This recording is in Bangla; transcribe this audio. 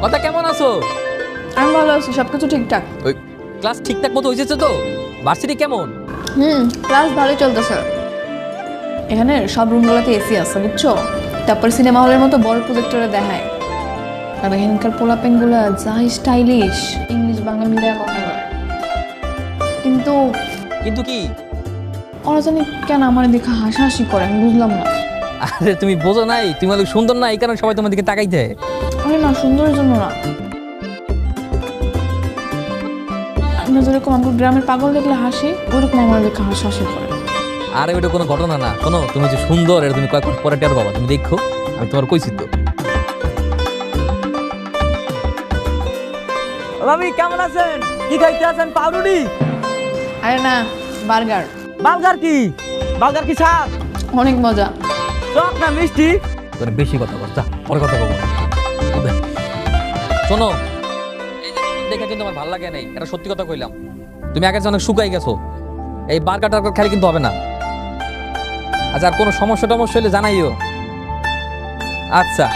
কথা কেমন আছো? আমি ভালো আছি, সবকিছু ঠিকঠাক। ওই ক্লাস ঠিকঠাক মতো হয়েছে তো? ভার্সিটি কেমন? ক্লাস ভালোই চলতেছে। এখানে সব রুমগুলোতে এসি আছে বুঝছো, তারপর সিনেমা হলের মতো বড় প্রজেক্টরে দেখায়। আর এখানকার পোলাপেনগুলো যা স্টাইলিশ, ইংলিশ বাংলা মিলিয়ে কথা বলে। কিন্তু কিন্তু কি? ওরা জানি কেন আমার দিকে হাসাহাসি করে, আমি বুঝলাম না। আরে তুমি বোঝো নাই, তুমি অনেক সুন্দর না, এই কারণে সবাই তোমার দিকে তাকাই দেয়। আরে না, সুন্দরের জন্য না। আমরা যেরকম আমাকে গ্রামের পাগল দেখলে হাসি, ওরকম আমার দেখে হাসাহাসি করে। আরে ওইটা কোনো ঘটনা না। শোনো, তুমি যে সুন্দর এটা তুমি কয়েক পরে টের বাবা, তুমি দেখো, আমি তোমার কইছি তো। ভাবি কেমন আছেন? কি খাইতে আছেন? পাউরুটি? আরে না, বার্গার। বার্গার কি? বার্গার কি স্বাদ? অনেক মজা। টক না মিষ্টি? তোর বেশি কথা বল, যা পরে কথা বলবো। শোনো, এই যে নতুন দেখে কিন্তু আমার ভালো লাগে নাই, এটা সত্যি কথা কইলাম। তুমি আগে অনেক শুকাই গেছো, এই বার্গার টার্গার খালি কিন্তু হবে না। আচ্ছা, আর কোনো সমস্যা টমস্যা হলে জানাইও। আচ্ছা।